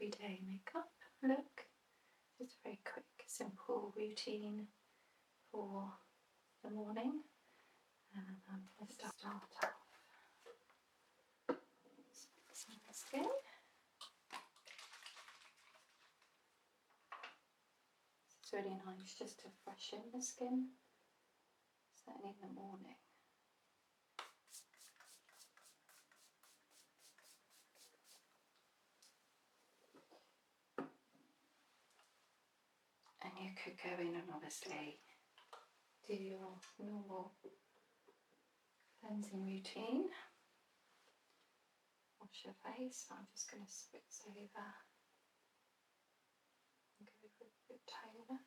everyday makeup look. Just a very quick, simple routine for the morning. And I'm going to start off fixing the skin. It's really nice just to freshen the skin, certainly in the morning. And you could go in and obviously do your normal cleansing routine. Wash your face. I'm just going to spritz over and go with a good toner.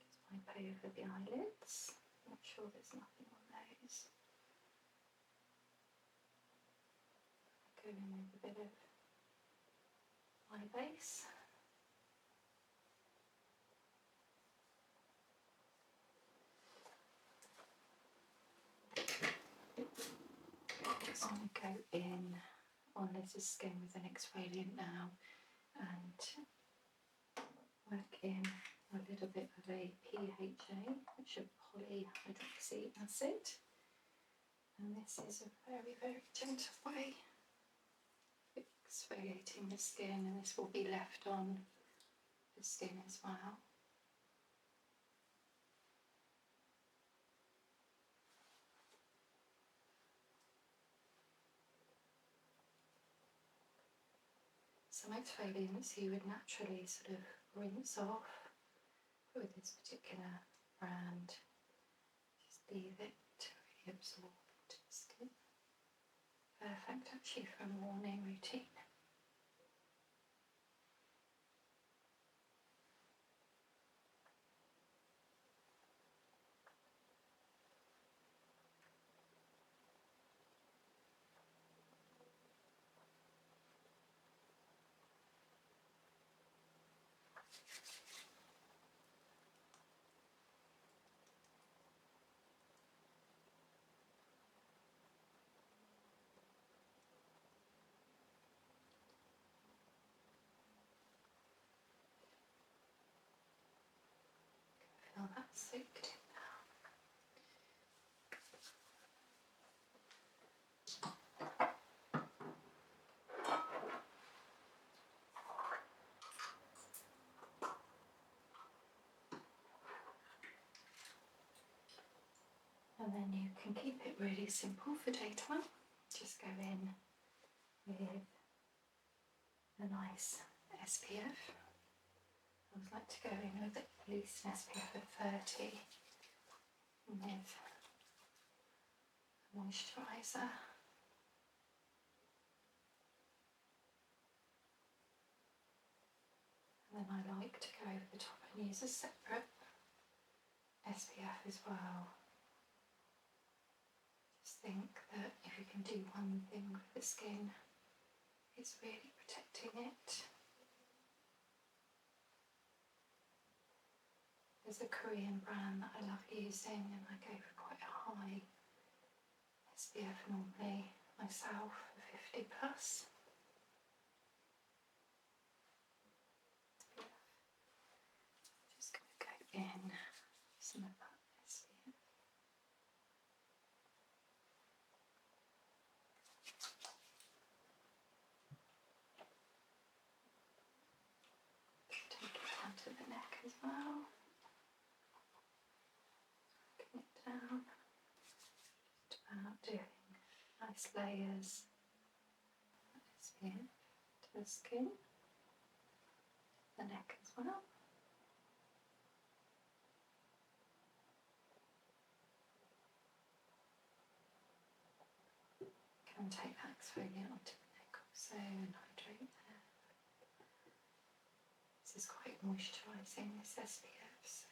Just wipe over the eyelids. Make sure there's nothing on those. Go in with a bit of eye base. I'm going to go in on Liz's skin with an exfoliant now and work in a little bit of a PHA, which is polyhydroxy acid. And this is a very, very gentle way of exfoliating the skin, and this will be left on the skin as well. Some exfoliants you would naturally sort of rinse off, but with this particular brand, just leave it to really absorb into the skin. Perfect actually for a morning routine. Feel that soaked in now. And then you can keep it really simple for daytime. Just go in with a nice SPF. I would like to go in with at least an SPF of 30 with a moisturiser. And then I like to go over the top and use a separate SPF as well. Just think that if you can do one thing with the skin, it's really protecting it. There's a Korean brand that I love using, and I go for quite a high SPF normally myself, 50 plus. Just going to go in some of that SPF. Take it down to the neck as well. Working it down. Just about doing nice layers of SPF to the skin, the neck as well. Can take that exfoliant onto the neck also and hydrate there. This is quite moisturising, this SPF, so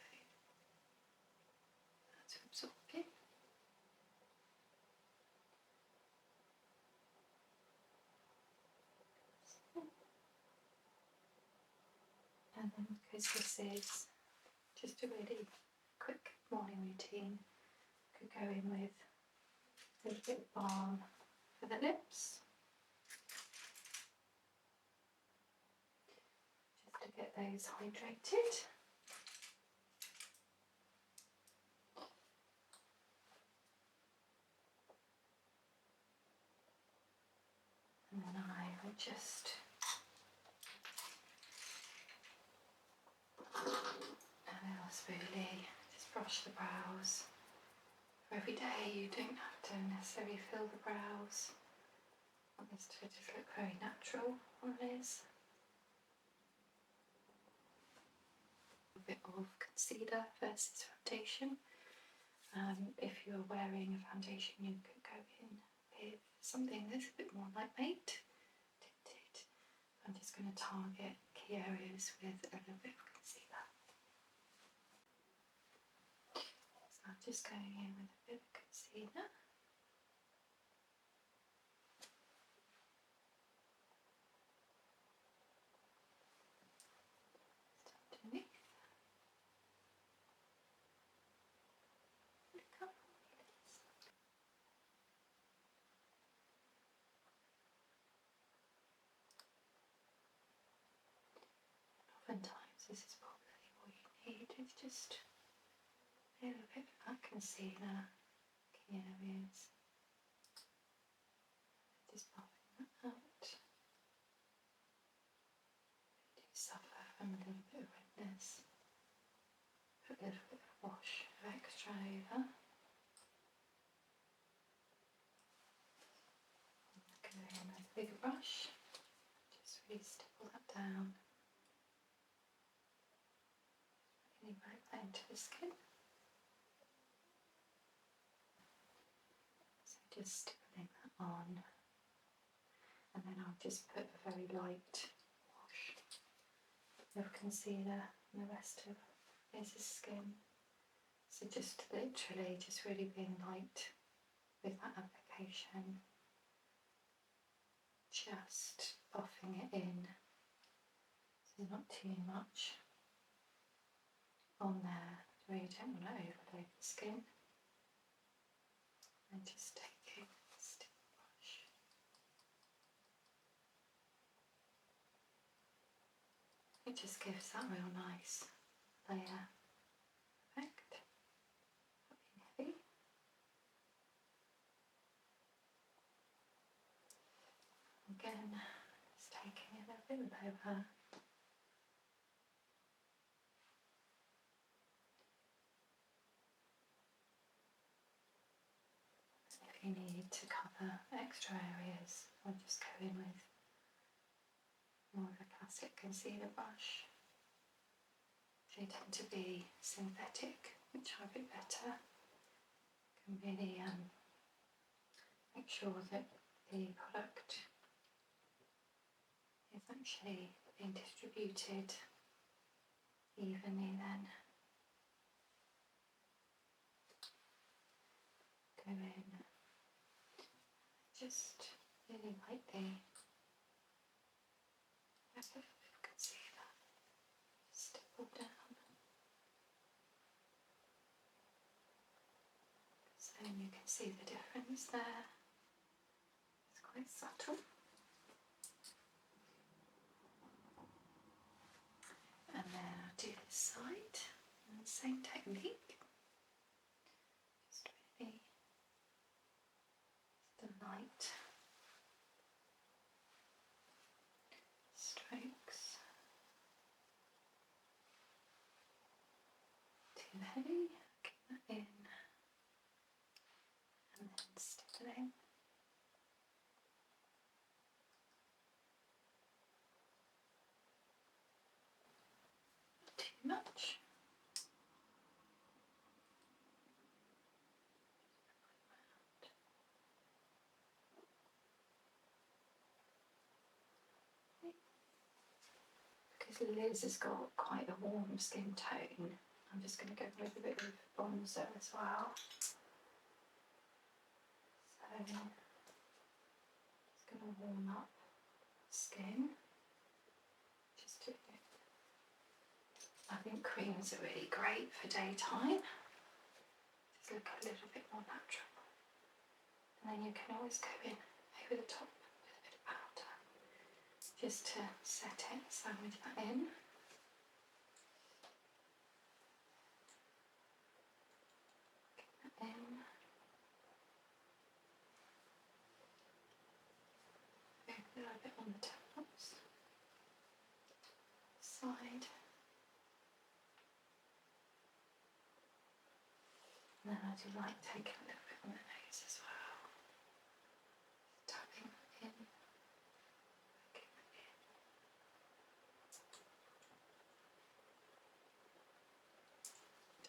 that's absorbing. And then because this is just a really quick morning routine. Could go in with a little bit of balm for the lips, just to get those hydrated. And then I will just spoolie, just brush the brows. For every day you don't have to necessarily fill the brows. I want this to just look very natural on Liz. A bit of concealer versus foundation. If you're wearing a foundation, you could go in with something that's a bit more lightweight, tinted. I'm just going to target key areas with a little bit of concealer. So I'm just going in with a bit of concealer. Just underneath. Oftentimes this is probably all you need, is just a little bit of that concealer, key areas, just buffing that out. If you do suffer from a little bit of redness, put a little bit of wash of extra over. Go in with a bigger brush, just really stipple that down. Really work that into the skin. So just stippling that on, and then I'll just put a very light wash of concealer on the rest of Liz's skin. So just literally just really being light with that application, just buffing it in, so not too much on there. You really don't want to overload the skin. And just taking a stick brush. It just gives that real nice layer effect. Not being heavy. Again, just taking it a bit over. If you need to cover extra areas, I'll just go in with more of a classic concealer brush. They tend to be synthetic, which are a bit better. Can really make sure that the product is actually being distributed evenly then. Go in, just really lightly, just a bit of concealer, stipple down. So you can see the difference there. It's quite subtle. And then I'll do this side, and the same technique. Just really the light strokes. Too heavy, keep that in, and then stippling. Not too much. Because Liz has got quite a warm skin tone, I'm just going to go with a bit of bronzer as well. So, just going to warm up skin, just to I think creams are really great for daytime. Just look a little bit more natural. And then you can always go in over the top with a bit of powder just to set it, sandwich that in. Get that in. A little bit on the temples. Side. And then I do like taking a little bit on the nose as well. Just tapping that in, working that in.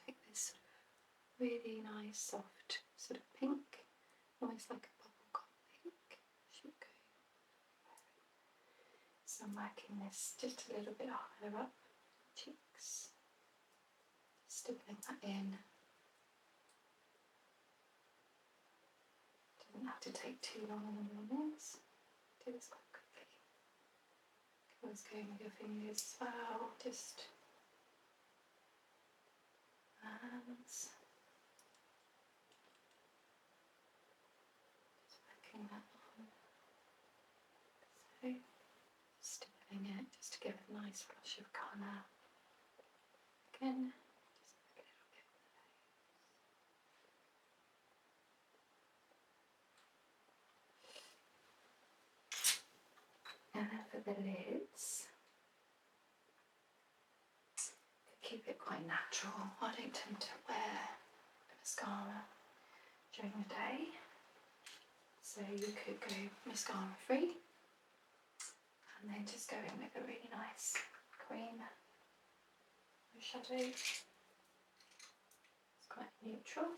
Take this sort of really nice, soft sort of pink, almost like a bubblegum pink. Should go. So I'm working this just a little bit higher up, cheeks. Stippling that in. Doesn't have to take too long on the mornings. Do this quite quickly. You can always go in with your fingers as well, just hands. Just working that on. So, stippling it just to give it a nice flush of colour. Again, just a little bit on the nose. And then for the lids, keep it quite natural. I don't tend to wear mascara during the day, so you could go mascara free and then just go in with a really nice cream eyeshadow. It's quite neutral.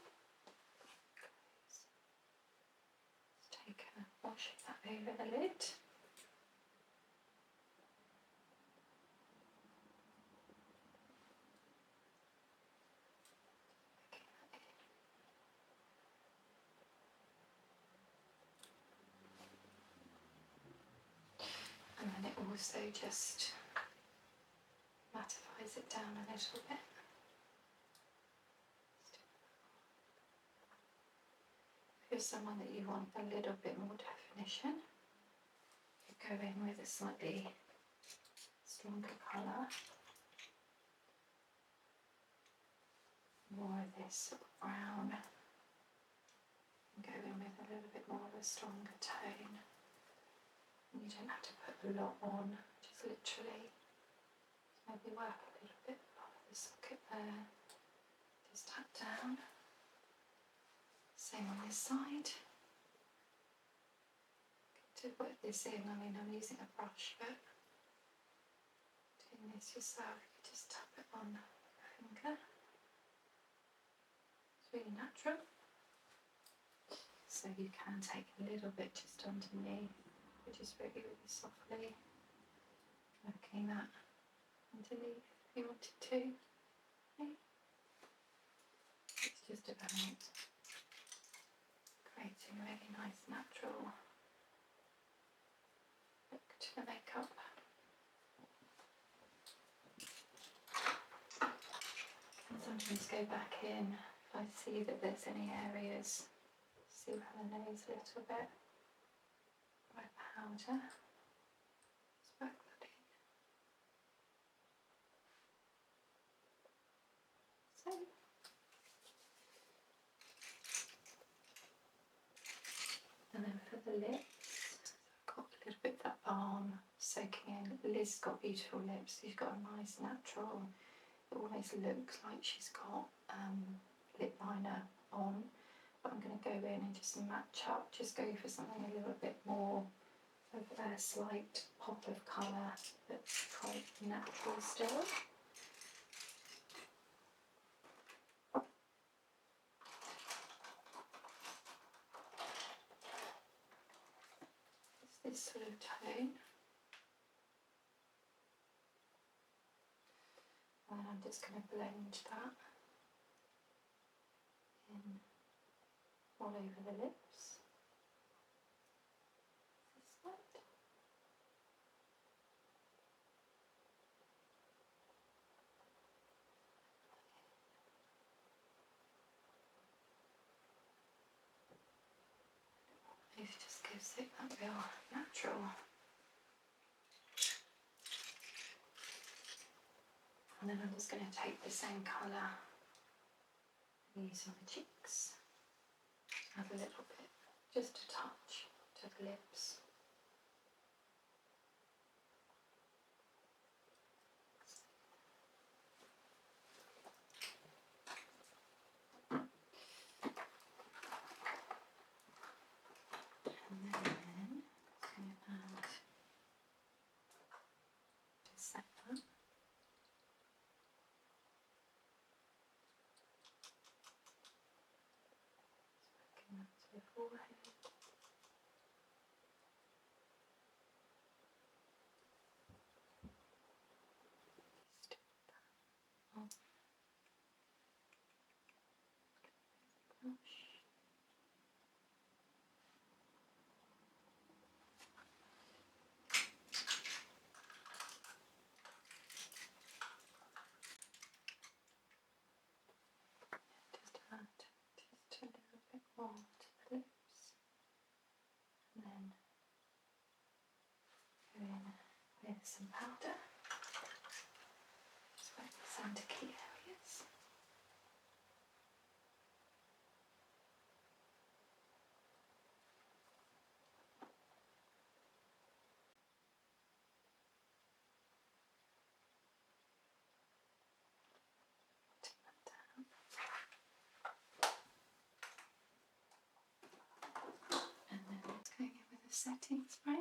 Just take a wash that over the lid. And then it also just mattifies it down a little bit. If you're someone that you want a little bit more definition, you go in with a slightly stronger colour. More of this sort of brown. And go in with a little bit more of a stronger tone. You don't have to put a lot on, just literally maybe work a little bit above the socket there. Just tap down. Same on this side. To work this in, I mean I'm using a brush, but doing this yourself, you just tap it on your finger. It's really natural. So you can take a little bit just underneath. Just really, really softly working that underneath if you wanted to. Okay. It's just about creating a really nice natural look to the makeup. And sometimes go back in if I see that there's any areas, see around the nose a little bit. White powder, just work that in. So, and then for the lips, I've got a little bit of that balm soaking in. Liz's got beautiful lips, she's got a nice natural, it almost looks like she's got lip liner on. But I'm going to go in and just match up, just go for something a little bit more of a slight pop of colour that's quite natural still. It's this sort of tone. And then I'm just going to blend that in all over the lips. This side. gives it that real natural. And then I'm just going to take the same colour and use on the cheeks. Add a little bit, just a touch to the lips. And then I'm going to add just that one. Working up to the forehead. Just a little bit more to the lips, and then go in with some powder, just focus on the key areas. Take that down. And then it's going in with a setting spray.